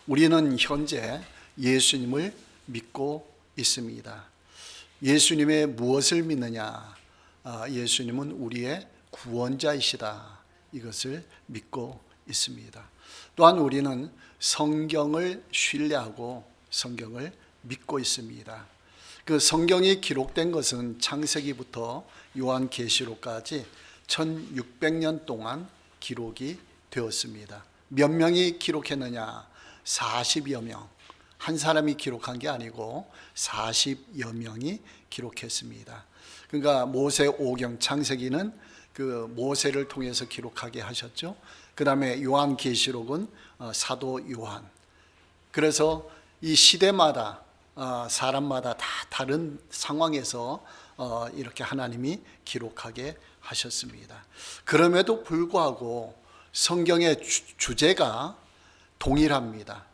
우리는 현재 예수님을 믿고 있습니다. 예수님의 무엇을 믿느냐? 예수님은 우리의 구원자이시다. 이것을 믿고 있습니다. 또한 우리는 성경을 신뢰하고 성경을 믿고 있습니다. 그 성경이 기록된 것은 창세기부터 요한계시록까지 1600년 동안 기록이 되었습니다. 몇 명이 기록했느냐? 40여 명. 한 사람이 기록한 게 아니고 40여 명이 기록했습니다. 그러니까 모세오경, 창세기는 그 모세를 통해서 기록하게 하셨죠. 그 다음에 요한계시록은 사도 요한. 그래서 이 시대마다 사람마다 다 다른 상황에서 이렇게 하나님이 기록하게 하셨습니다. 그럼에도 불구하고 성경의 주제가 동일합니다.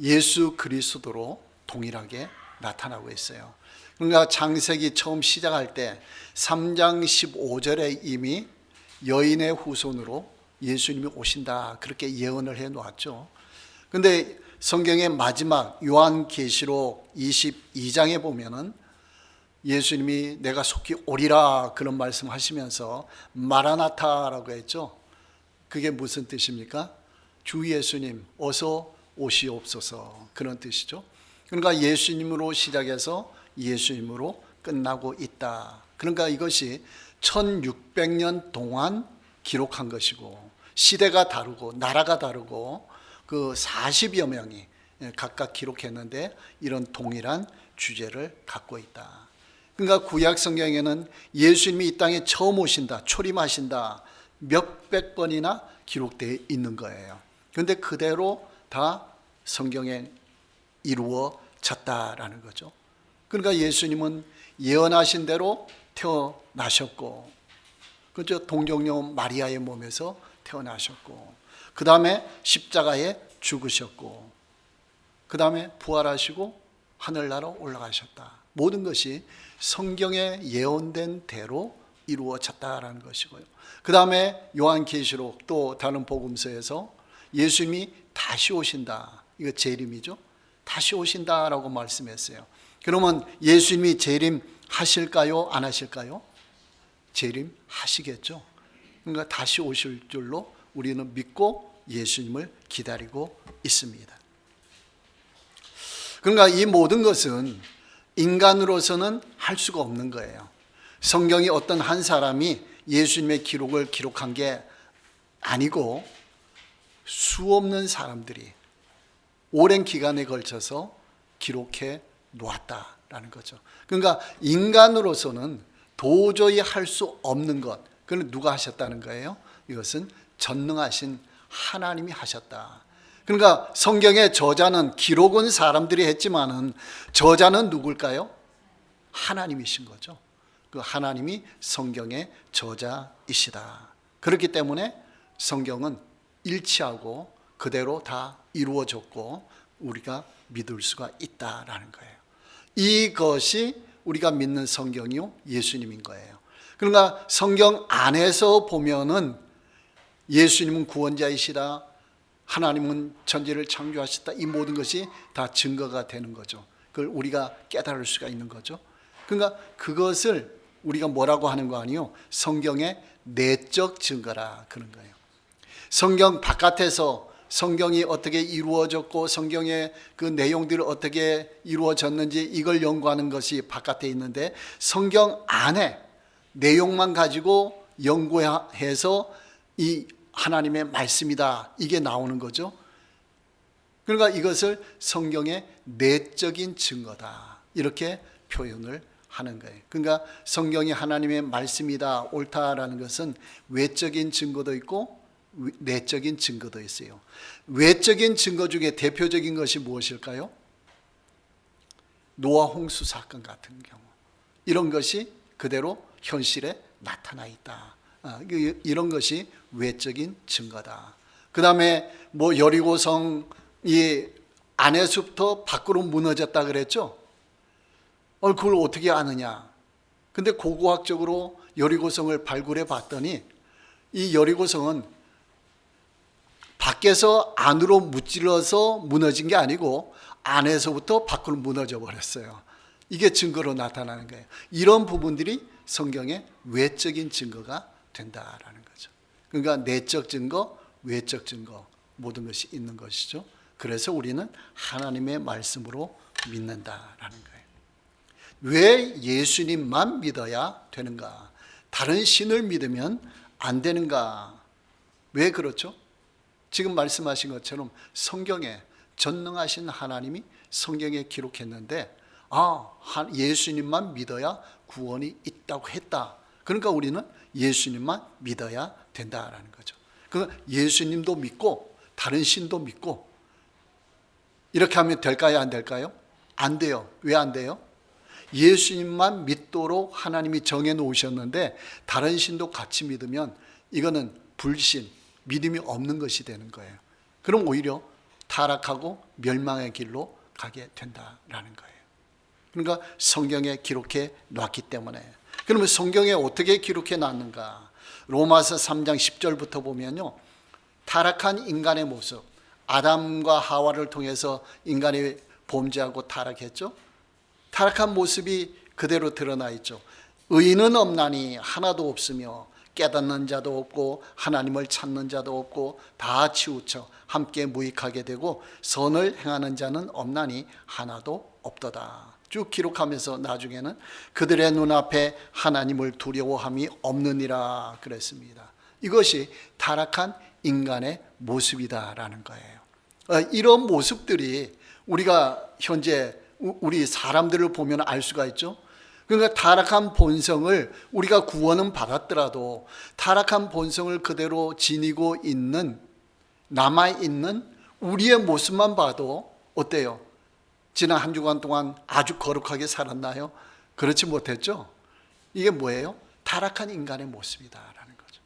예수 그리스도로 동일하게 나타나고 있어요. 그러니까 창세기 처음 시작할 때 3장 15절에 이미 여인의 후손으로 예수님이 오신다 그렇게 예언을 해 놓았죠. 그런데 성경의 마지막 요한계시록 22장에 보면은 예수님이 내가 속히 오리라 그런 말씀하시면서 마라나타라고 했죠. 그게 무슨 뜻입니까? 주 예수님 어서 오시옵소서 그런 뜻이죠. 그러니까 예수님으로 시작해서 예수님으로 끝나고 있다. 그러니까 이것이 1600년 동안 기록한 것이고 시대가 다르고 나라가 다르고 그 40여 명이 각각 기록했는데 이런 동일한 주제를 갖고 있다. 그러니까 구약 성경에는 예수님이 이 땅에 처음 오신다, 초림하신다 몇백 번이나 기록되어 있는 거예요. 그런데 그대로 다 성경에 이루어졌다라는 거죠. 그러니까 예수님은 예언하신 대로 태어나셨고, 그렇죠? 동정녀 마리아의 몸에서 태어나셨고, 그 다음에 십자가에 죽으셨고, 그 다음에 부활하시고 하늘나라로 올라가셨다. 모든 것이 성경에 예언된 대로 이루어졌다라는 것이고요. 그 다음에 요한계시록 또 다른 복음서에서 예수님이 다시 오신다. 이거 재림이죠. 다시 오신다라고 말씀했어요. 그러면 예수님이 재림하실까요? 안 하실까요? 재림하시겠죠. 그러니까 다시 오실 줄로 우리는 믿고 예수님을 기다리고 있습니다. 그러니까 이 모든 것은 인간으로서는 할 수가 없는 거예요. 성경이 어떤 한 사람이 예수님의 기록을 기록한 게 아니고 수없는 사람들이 오랜 기간에 걸쳐서 기록해 놓았다라는 거죠. 그러니까 인간으로서는 도저히 할 수 없는 것, 그걸 누가 하셨다는 거예요? 이것은 전능하신 하나님이 하셨다. 그러니까 성경의 저자는 기록은 사람들이 했지만은 저자는 누굴까요? 하나님이신 거죠. 그 하나님이 성경의 저자이시다. 그렇기 때문에 성경은 일치하고 그대로 다 이루어졌고 우리가 믿을 수가 있다라는 거예요. 이것이 우리가 믿는 성경이요 예수님인 거예요. 그러니까 성경 안에서 보면은 예수님은 구원자이시다, 하나님은 천지를 창조하셨다, 이 모든 것이 다 증거가 되는 거죠. 그걸 우리가 깨달을 수가 있는 거죠. 그러니까 그것을 우리가 뭐라고 하는 거 아니요? 성경의 내적 증거라 그런 거예요. 성경 바깥에서 성경이 어떻게 이루어졌고 성경의 그 내용들이 어떻게 이루어졌는지 이걸 연구하는 것이 바깥에 있는데 성경 안에 내용만 가지고 연구해서 이 하나님의 말씀이다 이게 나오는 거죠. 그러니까 이것을 성경의 내적인 증거다 이렇게 표현을 하는 거예요. 그러니까 성경이 하나님의 말씀이다 옳다라는 것은 외적인 증거도 있고 내적인 증거도 있어요. 외적인 증거 중에 대표적인 것이 무엇일까요? 노아 홍수 사건 같은 경우 이런 것이 그대로 현실에 나타나 있다. 이런 것이 외적인 증거다. 그 다음에 뭐 여리고성이 안에서부터 밖으로 무너졌다 그랬죠. 그걸 어떻게 아느냐? 근데 고고학적으로 여리고성을 발굴해 봤더니 이 여리고성은 밖에서 안으로 무찔러서 무너진 게 아니고 안에서부터 밖으로 무너져 버렸어요. 이게 증거로 나타나는 거예요. 이런 부분들이 성경의 외적인 증거가 된다라는 거죠. 그러니까 내적 증거, 외적 증거 모든 것이 있는 것이죠. 그래서 우리는 하나님의 말씀으로 믿는다라는 거예요. 왜 예수님만 믿어야 되는가? 다른 신을 믿으면 안 되는가? 왜 그렇죠? 지금 말씀하신 것처럼 성경에 전능하신 하나님이 성경에 기록했는데 예수님만 믿어야 구원이 있다고 했다. 그러니까 우리는 예수님만 믿어야 된다라는 거죠. 그러니까 예수님도 믿고 다른 신도 믿고 이렇게 하면 될까요? 안 될까요? 안 돼요. 왜 안 돼요? 예수님만 믿도록 하나님이 정해 놓으셨는데 다른 신도 같이 믿으면 이거는 불신, 믿음이 없는 것이 되는 거예요. 그럼 오히려 타락하고 멸망의 길로 가게 된다라는 거예요. 그러니까 성경에 기록해 놨기 때문에. 그러면 성경에 어떻게 기록해 놨는가? 로마서 3장 10절부터 보면요, 타락한 인간의 모습, 아담과 하와를 통해서 인간이 범죄하고 타락했죠. 타락한 모습이 그대로 드러나 있죠. 의인은 없나니 하나도 없으며 깨닫는 자도 없고 하나님을 찾는 자도 없고 다 치우쳐 함께 무익하게 되고 선을 행하는 자는 없나니 하나도 없도다. 쭉 기록하면서 나중에는 그들의 눈앞에 하나님을 두려워함이 없느니라 그랬습니다. 이것이 타락한 인간의 모습이다라는 거예요. 이런 모습들이 우리가 현재 우리 사람들을 보면 알 수가 있죠. 그러니까 타락한 본성을 우리가 구원은 받았더라도 타락한 본성을 그대로 지니고 있는, 남아있는 우리의 모습만 봐도 어때요? 지난 한 주간 동안 아주 거룩하게 살았나요? 그렇지 못했죠. 이게 뭐예요? 타락한 인간의 모습이다라는 거죠.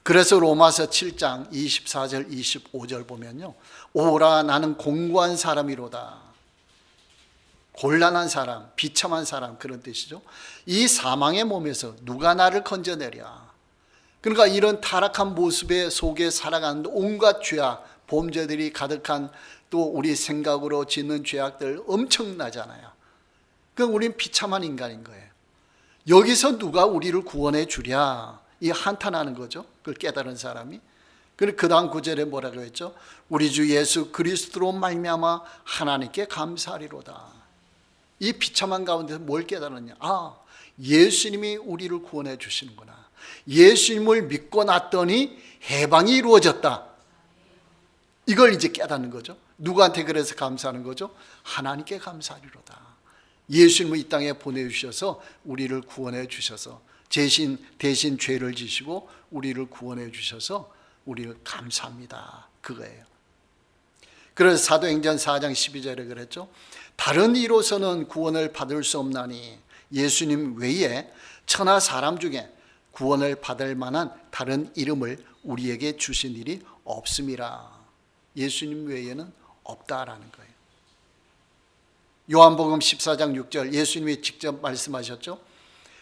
그래서 로마서 7장 24절 25절 보면요, 오라 나는 공고한 사람이로다. 곤란한 사람, 비참한 사람, 그런 뜻이죠. 이 사망의 몸에서 누가 나를 건져내랴. 그러니까 이런 타락한 모습의 속에 살아가는 온갖 죄악, 범죄들이 가득한, 또 우리 생각으로 짓는 죄악들 엄청나잖아요. 그럼 우리는 비참한 인간인 거예요. 여기서 누가 우리를 구원해 주랴, 이 한탄하는 거죠. 그걸 깨달은 사람이. 그리고 그 다음 구절에 뭐라고 했죠? 우리 주 예수 그리스도로 말미암아 하나님께 감사하리로다. 이 비참한 가운데서 뭘 깨달았냐? 예수님이 우리를 구원해 주시는구나. 예수님을 믿고 났더니 해방이 이루어졌다. 이걸 이제 깨닫는 거죠. 누구한테 그래서 감사하는 거죠? 하나님께 감사하리로다. 예수님을 이 땅에 보내주셔서 우리를 구원해 주셔서 대신 죄를 지시고 우리를 구원해 주셔서 우리를 감사합니다. 그거예요. 그래서 사도행전 4장 12절에 그랬죠. 다른 이로서는 구원을 받을 수 없나니 예수님 외에 천하 사람 중에 구원을 받을 만한 다른 이름을 우리에게 주신 일이 없음이라. 예수님 외에는 없다라는 거예요. 요한복음 14장 6절 예수님이 직접 말씀하셨죠.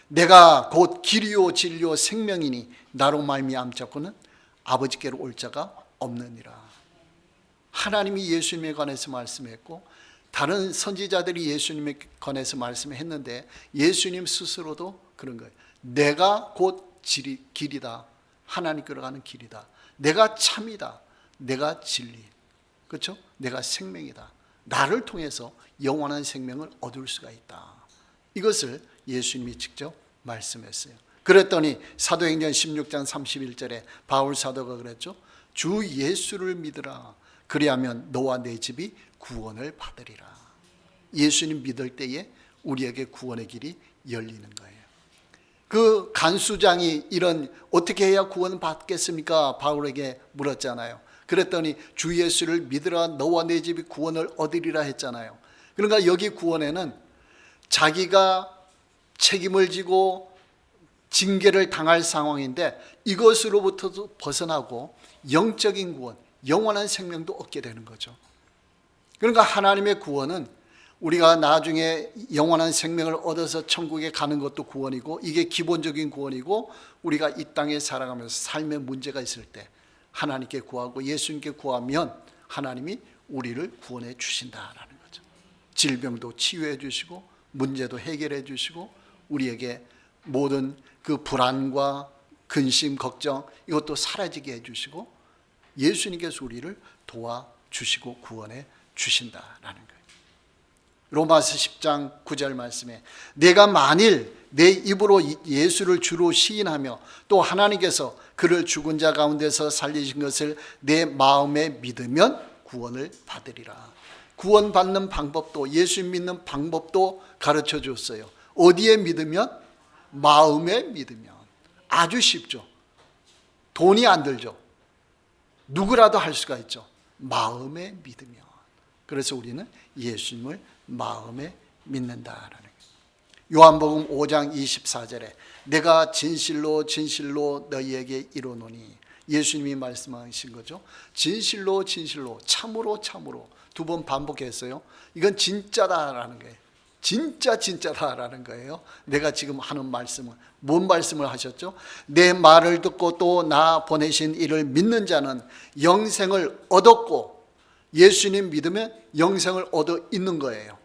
내가 곧 길이요 진리요 생명이니 나로 말미암자고는 아버지께로 올 자가 없느니라. 하나님이 예수님에 관해서 말씀했고 다른 선지자들이 예수님에 관해서 말씀했는데 예수님 스스로도 그런 거예요. 내가 곧 길이다. 하나님께로 가는 길이다. 내가 참이다. 내가 진리. 그렇죠? 내가 생명이다. 나를 통해서 영원한 생명을 얻을 수가 있다. 이것을 예수님이 직접 말씀했어요. 그랬더니 사도행전 16장 31절에 바울 사도가 그랬죠. 주 예수를 믿으라. 그리하면 너와 내 집이 구원을 받으리라. 예수님 믿을 때에 우리에게 구원의 길이 열리는 거예요. 그 간수장이 이런 어떻게 해야 구원 받겠습니까? 바울에게 물었잖아요. 그랬더니 주 예수를 믿으라 너와 내 집이 구원을 얻으리라 했잖아요. 그러니까 여기 구원에는 자기가 책임을 지고 징계를 당할 상황인데 이것으로부터도 벗어나고 영적인 구원, 영원한 생명도 얻게 되는 거죠. 그러니까 하나님의 구원은 우리가 나중에 영원한 생명을 얻어서 천국에 가는 것도 구원이고 이게 기본적인 구원이고 우리가 이 땅에 살아가면서 삶의 문제가 있을 때 하나님께 구하고 예수님께 구하면 하나님이 우리를 구원해 주신다라는 거죠. 질병도 치유해 주시고 문제도 해결해 주시고 우리에게 모든 그 불안과 근심, 걱정 이것도 사라지게 해주시고 예수님께서 우리를 도와주시고 구원해 주신다라는 거예요. 로마서 10장 9절 말씀에 내가 만일 내 입으로 예수를 주로 시인하며 또 하나님께서 그를 죽은 자 가운데서 살리신 것을 내 마음에 믿으면 구원을 받으리라. 구원받는 방법도 예수 믿는 방법도 가르쳐 줬어요. 어디에 믿으면? 마음에 믿으면. 아주 쉽죠. 돈이 안 들죠. 누구라도 할 수가 있죠. 마음에 믿으면. 그래서 우리는 예수님을 마음에 믿는다라는 거예요. 요한복음 5장 24절에 내가 진실로 진실로 너희에게 이르노니 예수님이 말씀하신 거죠. 진실로 진실로 참으로 참으로 두 번 반복했어요. 이건 진짜다라는 거예요. 진짜 진짜다라는 거예요. 내가 지금 하는 말씀은 뭔 말씀을 하셨죠? 내 말을 듣고 또 나 보내신 이를 믿는 자는 영생을 얻었고 예수님 믿으면 영생을 얻어 있는 거예요.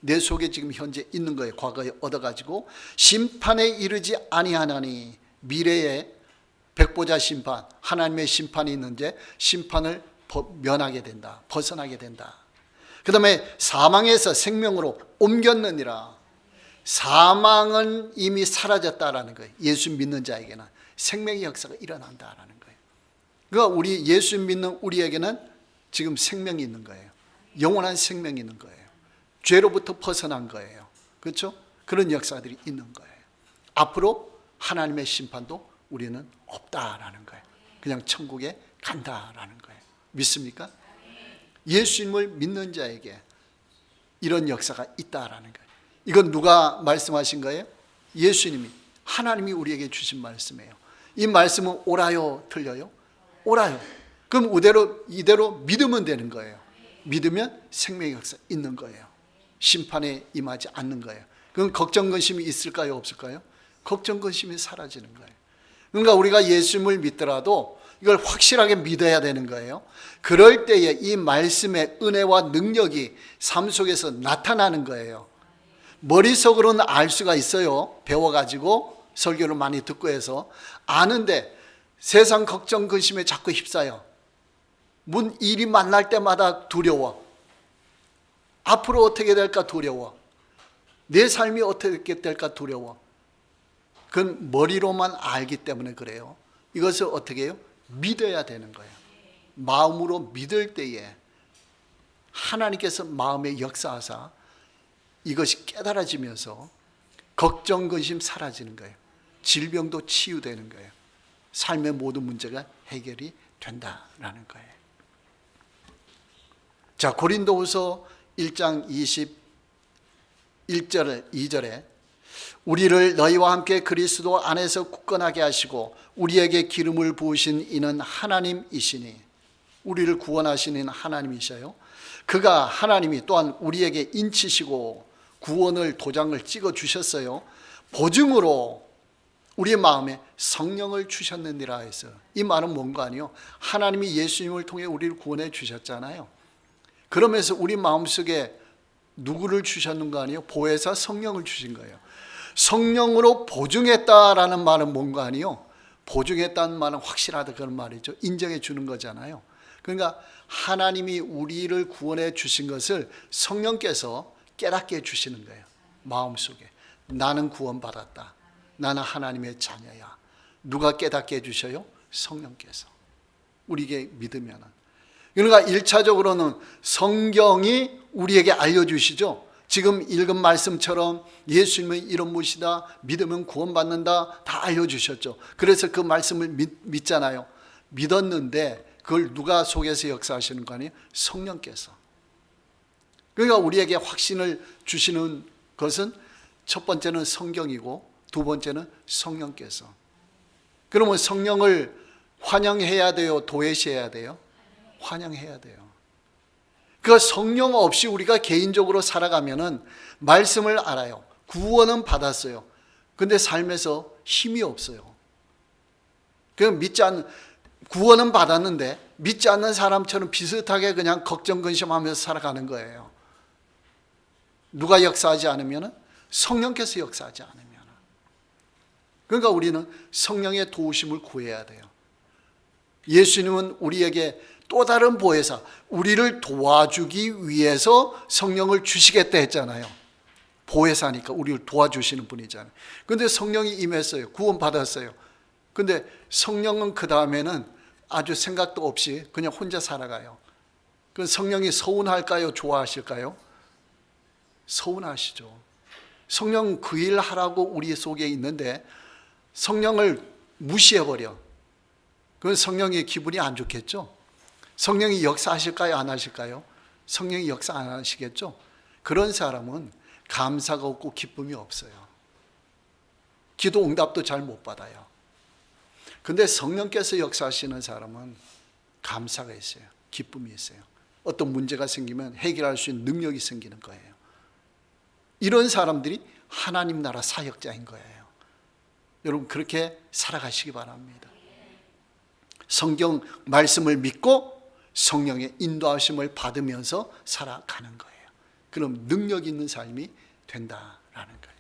내 속에 지금 현재 있는 거예요. 과거에 얻어가지고 심판에 이르지 아니하나니 미래에 백보자 심판 하나님의 심판이 있는데 심판을 면하게 된다. 벗어나게 된다. 그 다음에 사망에서 생명으로 옮겼느니라. 사망은 이미 사라졌다라는 거예요. 예수 믿는 자에게는 생명의 역사가 일어난다라는 거예요. 그러니까 우리 예수 믿는 우리에게는 지금 생명이 있는 거예요. 영원한 생명이 있는 거예요. 죄로부터 벗어난 거예요. 그렇죠? 그런 역사들이 있는 거예요. 앞으로 하나님의 심판도 우리는 없다라는 거예요. 그냥 천국에 간다라는 거예요. 믿습니까? 예수님을 믿는 자에게 이런 역사가 있다라는 거예요. 이건 누가 말씀하신 거예요? 예수님이, 하나님이 우리에게 주신 말씀이에요. 이 말씀은 옳아요, 틀려요? 옳아요. 그럼 이대로 믿으면 되는 거예요. 믿으면 생명의 역사 있는 거예요. 심판에 임하지 않는 거예요. 그럼 걱정 근심이 있을까요, 없을까요? 걱정 근심이 사라지는 거예요. 그러니까 우리가 예수님을 믿더라도 이걸 확실하게 믿어야 되는 거예요. 그럴 때에 이 말씀의 은혜와 능력이 삶 속에서 나타나는 거예요. 머릿속으로는 알 수가 있어요. 배워가지고 설교를 많이 듣고 해서 아는데 세상 걱정 근심에 자꾸 휩싸여. 일이 만날 때마다 두려워. 앞으로 어떻게 될까 두려워. 내 삶이 어떻게 될까 두려워. 그건 머리로만 알기 때문에 그래요. 이것을 어떻게 해요? 믿어야 되는 거예요. 마음으로 믿을 때에 하나님께서 마음에 역사하사 이것이 깨달아지면서 걱정, 근심 사라지는 거예요. 질병도 치유되는 거예요. 삶의 모든 문제가 해결이 된다라는 거예요. 자, 고린도후서 1장 21절 2절에 우리를 너희와 함께 그리스도 안에서 굳건하게 하시고 우리에게 기름을 부으신 이는 하나님이시니 우리를 구원하시는 하나님이셔요. 그가 하나님이 또한 우리에게 인치시고 구원을 도장을 찍어 주셨어요. 보증으로 우리의 마음에 성령을 주셨느니라 해서 이 말은 뭔가 아니요. 하나님이 예수님을 통해 우리를 구원해 주셨잖아요. 그러면서 우리 마음속에 누구를 주셨는가 아니요. 보혜사 성령을 주신 거예요. 성령으로 보증했다라는 말은 뭔가 아니요. 보증했다는 말은 확실하다 그런 말이죠. 인정해 주는 거잖아요. 그러니까 하나님이 우리를 구원해 주신 것을 성령께서 깨닫게 해 주시는 거예요. 마음속에 나는 구원받았다. 나는 하나님의 자녀야. 누가 깨닫게 해 주셔요? 성령께서. 우리에게 믿으면은. 그러니까 1차적으로는 성경이 우리에게 알려주시죠. 지금 읽은 말씀처럼 예수님의 이름 무시다, 믿으면 구원받는다 다 알려주셨죠. 그래서 그 말씀을 믿잖아요. 믿었는데 그걸 누가 속에서 역사하시는 거 아니에요? 성령께서. 그러니까 우리에게 확신을 주시는 것은 첫 번째는 성경이고 두 번째는 성령께서. 그러면 성령을 환영해야 돼요? 도외시해야 돼요? 환영해야 돼요. 그 성령 없이 우리가 개인적으로 살아가면은 말씀을 알아요. 구원은 받았어요. 근데 삶에서 힘이 없어요. 그냥 구원은 받았는데 믿지 않는 사람처럼 비슷하게 그냥 걱정 근심하면서 살아가는 거예요. 누가 역사하지 않으면? 성령께서 역사하지 않으면. 그러니까 우리는 성령의 도우심을 구해야 돼요. 예수님은 우리에게 또 다른 보혜사, 우리를 도와주기 위해서 성령을 주시겠다 했잖아요. 보혜사니까 우리를 도와주시는 분이잖아요. 그런데 성령이 임했어요. 구원 받았어요. 근데 성령은 그 다음에는 아주 생각도 없이 그냥 혼자 살아가요. 그 성령이 서운할까요? 좋아하실까요? 서운하시죠. 성령 그 일 하라고 우리 속에 있는데 성령을 무시해버려. 그건 성령의 기분이 안 좋겠죠. 성령이 역사하실까요? 안 하실까요? 성령이 역사 안 하시겠죠. 그런 사람은 감사가 없고 기쁨이 없어요. 기도 응답도 잘 못 받아요. 근데 성령께서 역사하시는 사람은 감사가 있어요. 기쁨이 있어요. 어떤 문제가 생기면 해결할 수 있는 능력이 생기는 거예요. 이런 사람들이 하나님 나라 사역자인 거예요. 여러분 그렇게 살아가시기 바랍니다. 성경 말씀을 믿고 성령의 인도하심을 받으면서 살아가는 거예요. 그럼 능력 있는 삶이 된다라는 거예요.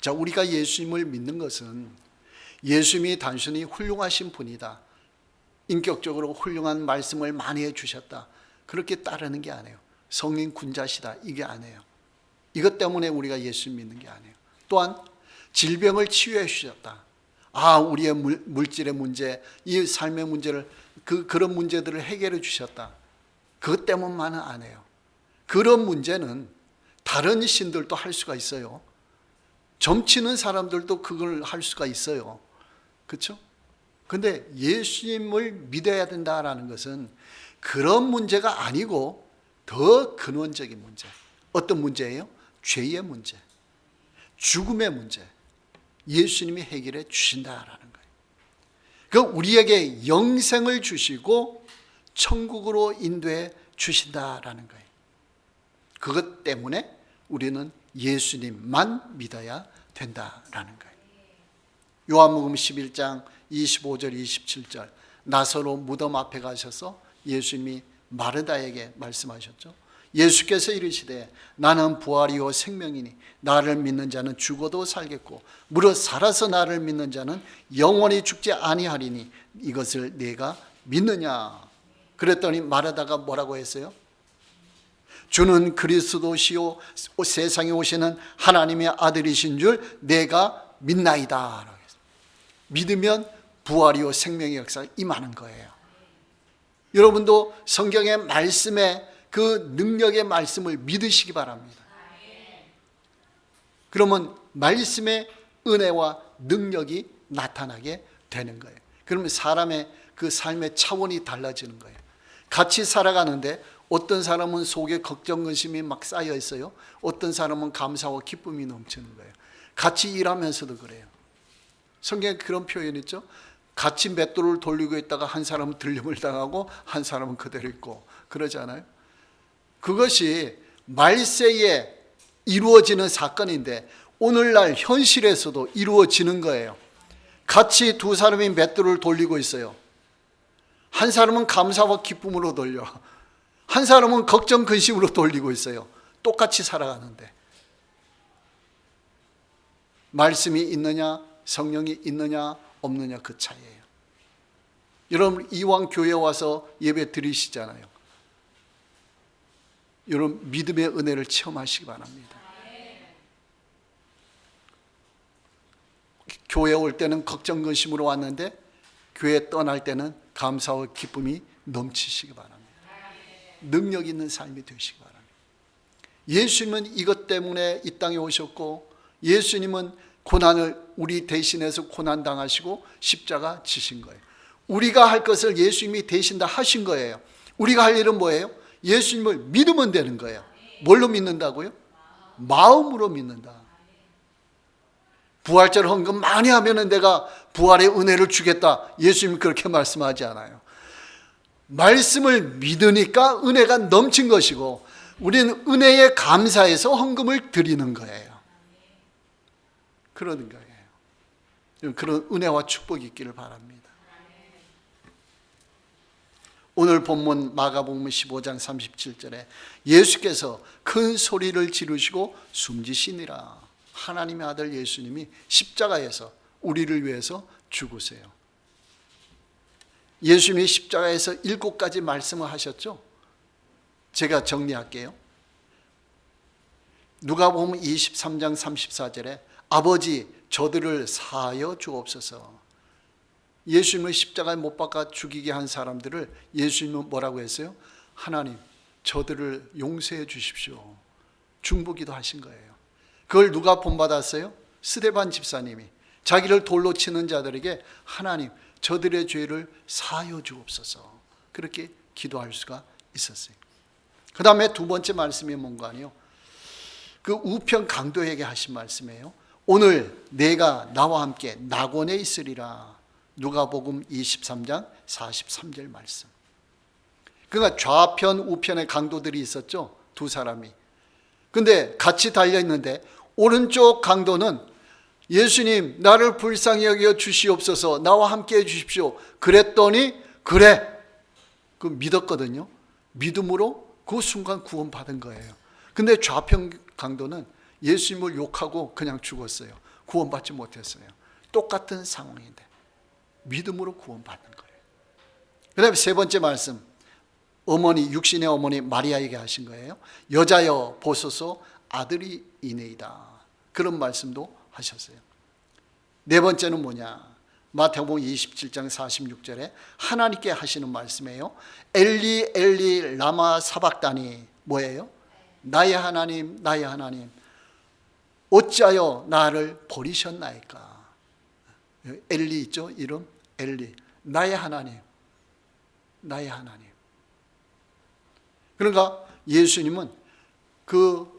자, 우리가 예수님을 믿는 것은 예수님이 단순히 훌륭하신 분이다, 인격적으로 훌륭한 말씀을 많이 해주셨다, 그렇게 따르는 게 아니에요. 성령 군자시다, 이게 아니에요. 이것 때문에 우리가 예수 믿는 게 아니에요. 또한 질병을 치유해 주셨다. 우리의 물질의 문제, 이 삶의 문제를, 그런 문제들을 해결해 주셨다. 그것 때문만은 안 해요. 그런 문제는 다른 신들도 할 수가 있어요. 점치는 사람들도 그걸 할 수가 있어요. 그렇죠? 근데 예수님을 믿어야 된다라는 것은 그런 문제가 아니고 더 근원적인 문제. 어떤 문제예요? 죄의 문제, 죽음의 문제. 예수님이 해결해 주신다라는 거예요. 그 우리에게 영생을 주시고 천국으로 인도해 주신다라는 거예요. 그것 때문에 우리는 예수님만 믿어야 된다라는 거예요. 요한복음 11장 25절 27절, 나사로 무덤 앞에 가셔서 예수님이 마르다에게 말씀하셨죠. 예수께서 이르시되 나는 부활이요 생명이니 나를 믿는 자는 죽어도 살겠고 무릇 살아서 나를 믿는 자는 영원히 죽지 아니하리니 이것을 네가 믿느냐. 그랬더니 마르다가 뭐라고 했어요? 주는 그리스도시요 세상에 오시는 하나님의 아들이신 줄 내가 믿나이다. 믿으면 부활이요 생명의 역사가 임하는 거예요. 여러분도 성경의 말씀에 그 능력의 말씀을 믿으시기 바랍니다. 그러면 말씀의 은혜와 능력이 나타나게 되는 거예요. 그러면 사람의 그 삶의 차원이 달라지는 거예요. 같이 살아가는데 어떤 사람은 속에 걱정 근심이 막 쌓여 있어요. 어떤 사람은 감사와 기쁨이 넘치는 거예요. 같이 일하면서도 그래요. 성경에 그런 표현 있죠. 같이 맷돌을 돌리고 있다가 한 사람은 들림을 당하고 한 사람은 그대로 있고 그러잖아요. 그것이 말세에 이루어지는 사건인데 오늘날 현실에서도 이루어지는 거예요. 같이 두 사람이 맷돌을 돌리고 있어요. 한 사람은 감사와 기쁨으로 돌려, 한 사람은 걱정 근심으로 돌리고 있어요. 똑같이 살아가는데 말씀이 있느냐 성령이 있느냐 없느냐 그 차이예요. 여러분 이왕 교회 와서 예배 드리시잖아요. 여러분 믿음의 은혜를 체험하시기 바랍니다. 교회 올 때는 걱정 근심으로 왔는데 교회 떠날 때는 감사와 기쁨이 넘치시기 바랍니다. 능력 있는 삶이 되시기 바랍니다. 예수님은 이것 때문에 이 땅에 오셨고 예수님은 고난을 우리 대신해서 고난 당하시고 십자가 지신 거예요. 우리가 할 것을 예수님이 대신 다 하신 거예요. 우리가 할 일은 뭐예요? 예수님을 믿으면 되는 거예요. 뭘로 믿는다고요? 마음으로 믿는다. 부활절 헌금 많이 하면은 내가 부활의 은혜를 주겠다. 예수님이 그렇게 말씀하지 않아요. 말씀을 믿으니까 은혜가 넘친 것이고 우리는 은혜에 감사해서 헌금을 드리는 거예요. 그러는 거예요. 그런 은혜와 축복이 있기를 바랍니다. 오늘 본문 마가복음 15장 37절에 예수께서 큰 소리를 지르시고 숨지시니라. 하나님의 아들 예수님이 십자가에서 우리를 위해서 죽으세요. 예수님이 십자가에서 7가지 말씀을 하셨죠. 제가 정리할게요. 누가복음 23장 34절에 아버지 저들을 사하여 주옵소서. 예수님을 십자가에 못 박아 죽이게 한 사람들을 예수님은 뭐라고 했어요? 하나님 저들을 용서해 주십시오. 중보기도 하신 거예요. 그걸 누가 본받았어요? 스데반 집사님이 자기를 돌로 치는 자들에게 하나님 저들의 죄를 사하여 주옵소서. 그렇게 기도할 수가 있었어요. 그 다음에 두 번째 말씀이 뭔가요? 그 우편 강도에게 하신 말씀이에요. 오늘 내가 나와 함께 낙원에 있으리라. 누가복음 23장 43절 말씀. 그러니까 좌편 우편의 강도들이 있었죠. 두 사람이. 근데 같이 달려있는데 오른쪽 강도는 예수님 나를 불쌍히 여겨 주시옵소서, 나와 함께 해 주십시오. 그랬더니 그래 그 믿었거든요. 믿음으로 그 순간 구원받은 거예요. 근데 좌편 강도는 예수님을 욕하고 그냥 죽었어요. 구원받지 못했어요. 똑같은 상황인데 믿음으로 구원받는 거예요. 그 다음에 세 번째 말씀, 어머니, 육신의 어머니 마리아에게 하신 거예요. 여자여 보소서 아들이 이네이다. 그런 말씀도 하셨어요. 네 번째는 뭐냐? 마태복음 27장 46절에 하나님께 하시는 말씀이에요. 엘리 엘리 라마 사박다니. 뭐예요? 나의 하나님 나의 하나님 어찌하여 나를 버리셨나이까. 엘리 있죠? 이름 엘리. 나의 하나님 나의 하나님. 그러니까 예수님은 그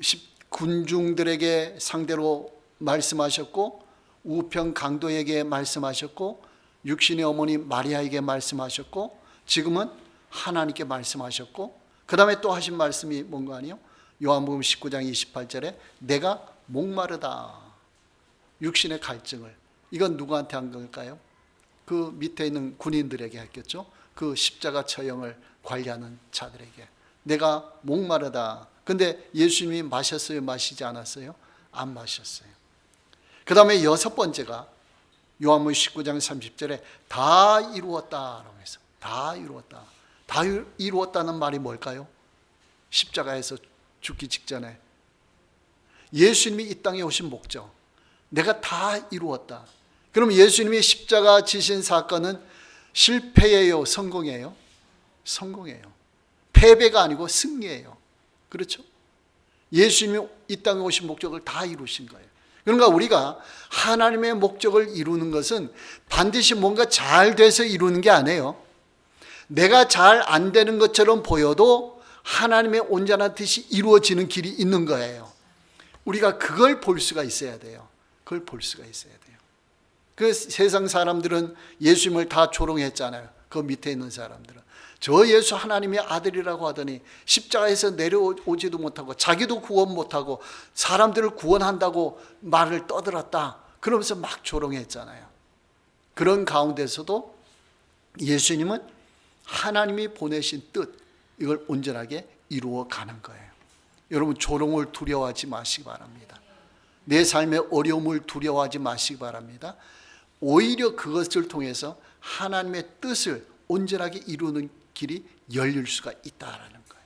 군중들에게 상대로 말씀하셨고 우편 강도에게 말씀하셨고 육신의 어머니 마리아에게 말씀하셨고 지금은 하나님께 말씀하셨고 그 다음에 또 하신 말씀이 뭔가 아니요? 요한복음 19장 28절에 내가 목마르다. 육신의 갈증을. 이건 누구한테 한 걸까요? 그 밑에 있는 군인들에게 했겠죠. 그 십자가 처형을 관리하는 자들에게. 내가 목마르다. 근데 예수님이 마셨어요? 마시지 않았어요? 안 마셨어요. 그 다음에 여섯 번째가 요한복음 19장 30절에 다 이루었다라고 해서 다 이루었다. 다 이루었다는 말이 뭘까요? 십자가에서 죽기 직전에 예수님이 이 땅에 오신 목적, 내가 다 이루었다. 그럼 예수님이 십자가 지신 사건은 실패예요? 성공이에요? 성공이에요. 패배가 아니고 승리예요. 그렇죠? 예수님이 이 땅에 오신 목적을 다 이루신 거예요. 그러니까 우리가 하나님의 목적을 이루는 것은 반드시 뭔가 잘 돼서 이루는 게 아니에요. 내가 잘 안 되는 것처럼 보여도 하나님의 온전한 뜻이 이루어지는 길이 있는 거예요. 우리가 그걸 볼 수가 있어야 돼요. 그걸 볼 수가 있어야 돼요. 그 세상 사람들은 예수님을 다 조롱했잖아요. 그 밑에 있는 사람들은. 저 예수 하나님의 아들이라고 하더니 십자가에서 내려오지도 못하고 자기도 구원 못하고 사람들을 구원한다고 말을 떠들었다. 그러면서 막 조롱했잖아요. 그런 가운데서도 예수님은 하나님이 보내신 뜻, 이걸 온전하게 이루어 가는 거예요. 여러분 조롱을 두려워하지 마시기 바랍니다. 내 삶의 어려움을 두려워하지 마시기 바랍니다. 오히려 그것을 통해서 하나님의 뜻을 온전하게 이루는 길이 열릴 수가 있다라는 거예요.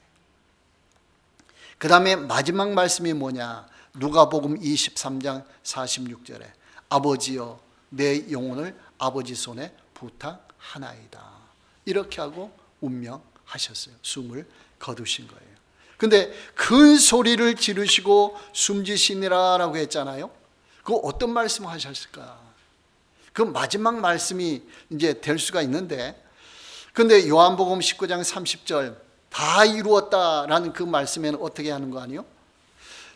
그 다음에 마지막 말씀이 뭐냐? 누가복음 23장 46절에 아버지여 내 영혼을 아버지 손에 부탁하나이다. 이렇게 하고 운명하셨어요. 숨을 거두신 거예요. 근데 큰 소리를 지르시고 숨지시니라라고 했잖아요. 그 어떤 말씀을 하셨을까? 그 마지막 말씀이 이제 될 수가 있는데, 근데 요한복음 19장 30절 다 이루었다라는 그 말씀에는 어떻게 하는 거 아니요?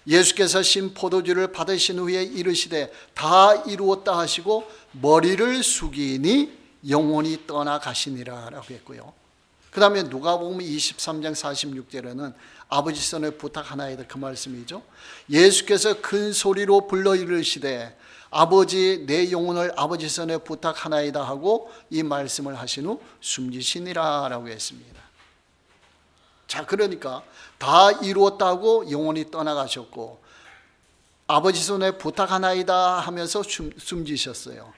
예수께서 신 포도주를 받으신 후에 이르시되 다 이루었다 하시고 머리를 숙이니 영혼이 떠나가시니라 라고 했고요. 그 다음에 누가복음 23장 46절에는 아버지 손에 부탁하나이다 그 말씀이죠. 예수께서 큰 소리로 불러 이르시되 아버지 내 영혼을 아버지 손에 부탁하나이다 하고 이 말씀을 하신 후 숨지시니라 라고 했습니다. 자, 그러니까 다 이루었다고 영혼이 떠나가셨고 아버지 손에 부탁하나이다 하면서 숨지셨어요.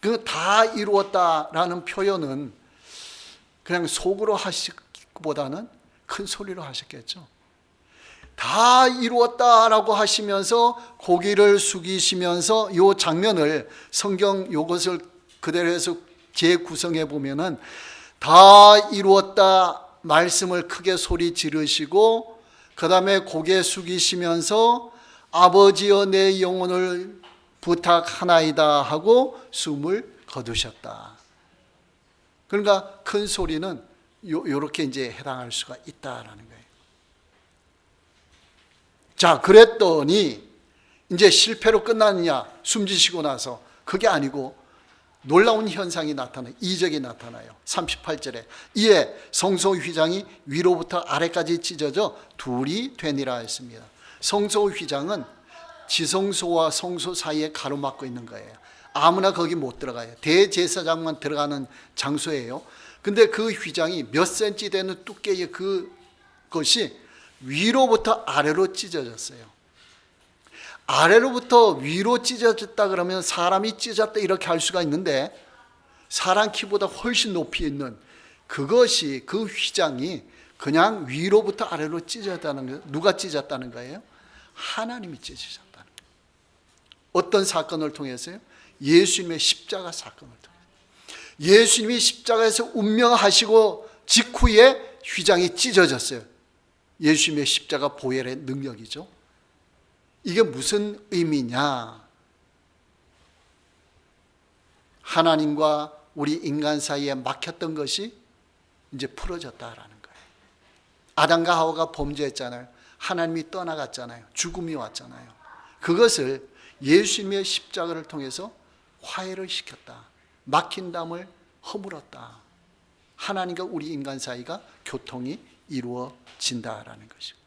그 다 이루었다라는 표현은 그냥 속으로 하시기보다는 큰 소리로 하셨겠죠. 다 이루었다라고 하시면서 고개를 숙이시면서 이 장면을 성경 이것을 그대로 해서 재구성해 보면은 다 이루었다 말씀을 크게 소리 지르시고 그 다음에 고개 숙이시면서 아버지여 내 영혼을 부탁하나이다 하고 숨을 거두셨다. 그러니까 큰 소리는 요렇게 이제 해당할 수가 있다라는 거예요. 자, 그랬더니 이제 실패로 끝나느냐? 숨지시고 나서 그게 아니고 놀라운 현상이 나타나요. 이적이 나타나요. 38절에 이에 성소 휘장이 위로부터 아래까지 찢어져 둘이 되니라 했습니다. 성소 휘장은 지성소와 성소 사이에 가로막고 있는 거예요. 아무나 거기 못 들어가요. 대제사장만 들어가는 장소예요. 근데 그 휘장이 몇 센치 되는 두께의 그것이 위로부터 아래로 찢어졌어요. 아래로부터 위로 찢어졌다 그러면 사람이 찢었다 이렇게 할 수가 있는데 사람 키보다 훨씬 높이 있는 그것이 그 휘장이 그냥 위로부터 아래로 찢어졌다는 거예요. 누가 찢었다는 거예요? 하나님이 찢으셨다는 거예요. 어떤 사건을 통해서요? 예수님의 십자가 사건을 통해서. 예수님이 십자가에서 운명하시고 직후에 휘장이 찢어졌어요. 예수님의 십자가 보혈의 능력이죠. 이게 무슨 의미냐? 하나님과 우리 인간 사이에 막혔던 것이 이제 풀어졌다라는 거예요. 아담과 하와가 범죄했잖아요. 하나님이 떠나갔잖아요. 죽음이 왔잖아요. 그것을 예수님의 십자가를 통해서 화해를 시켰다. 막힌 담을 허물었다. 하나님과 우리 인간 사이가 교통이 이루어진다라는 것이고,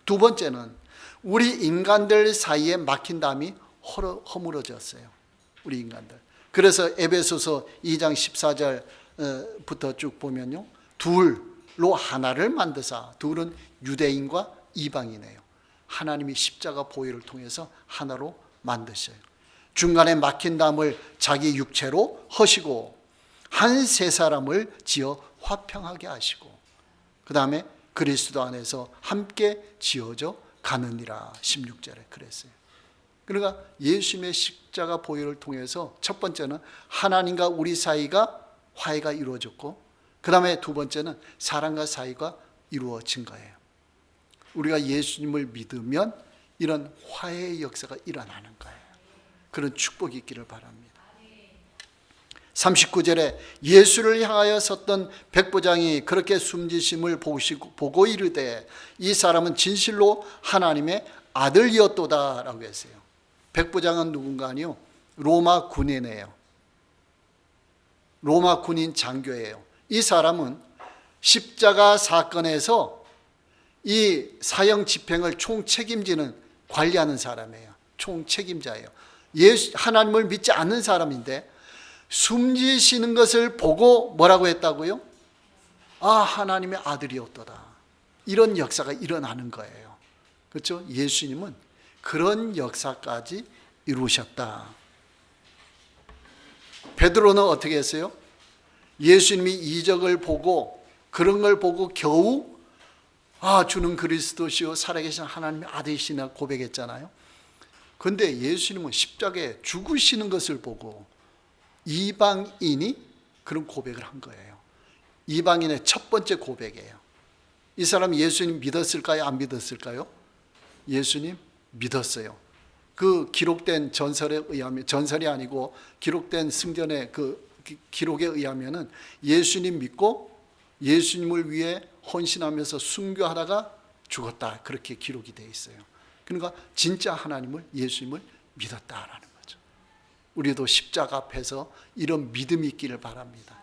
두 번째는 우리 인간들 사이에 막힌 담이 허물어졌어요. 우리 인간들. 그래서 에베소서 2장 14절부터 쭉 보면요, 둘로 하나를 만드사. 둘은 유대인과 이방이네요. 하나님이 십자가 보혈을 통해서 하나로 만드셔요. 중간에 막힌 담을 자기 육체로 허시고 한 세 사람을 지어 화평하게 하시고 그 다음에 그리스도 안에서 함께 지어져 가느니라 16절에 그랬어요. 그러니까 예수님의 십자가 보혈을 통해서 첫 번째는 하나님과 우리 사이가 화해가 이루어졌고 그 다음에 두 번째는 사람과 사이가 이루어진 거예요. 우리가 예수님을 믿으면 이런 화해의 역사가 일어나는 거예요. 그런 축복이 있기를 바랍니다. 39절에 예수를 향하여 섰던 백부장이 그렇게 숨지심을 보고 이르되 이 사람은 진실로 하나님의 아들이었도다 라고 했어요. 백부장은 누군가요? 로마 군인이에요. 로마 군인 장교예요. 이 사람은 십자가 사건에서 이 사형 집행을 총책임지는 관리하는 사람이에요. 총책임자예요. 하나님을 믿지 않는 사람인데 숨지시는 것을 보고 뭐라고 했다고요? 아, 하나님의 아들이었도다. 이런 역사가 일어나는 거예요. 그렇죠? 예수님은 그런 역사까지 이루셨다. 베드로는 어떻게 했어요? 예수님이 이적을 보고 그런 걸 보고 겨우 주는 그리스도시요 살아계신 하나님의 아들이시나 고백했잖아요. 그런데 예수님은 십자가에 죽으시는 것을 보고 이방인이 그런 고백을 한 거예요. 이방인의 첫 번째 고백이에요. 이 사람 예수님 믿었을까요? 안 믿었을까요? 예수님 믿었어요. 그 기록된 전설에 의하면, 전설이 아니고 기록된 승전의 그 기록에 의하면은 예수님 믿고 예수님을 위해 헌신하면서 순교하다가 죽었다. 그렇게 기록이 되어 있어요. 그러니까 진짜 하나님을, 예수님을 믿었다라는 거죠. 우리도 십자가 앞에서 이런 믿음이 있기를 바랍니다.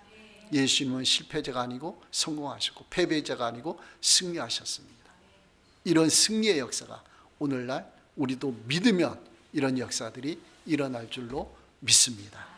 예수님은 실패자가 아니고 성공하셨고 패배자가 아니고 승리하셨습니다. 이런 승리의 역사가 오늘날 우리도 믿으면 이런 역사들이 일어날 줄로 믿습니다.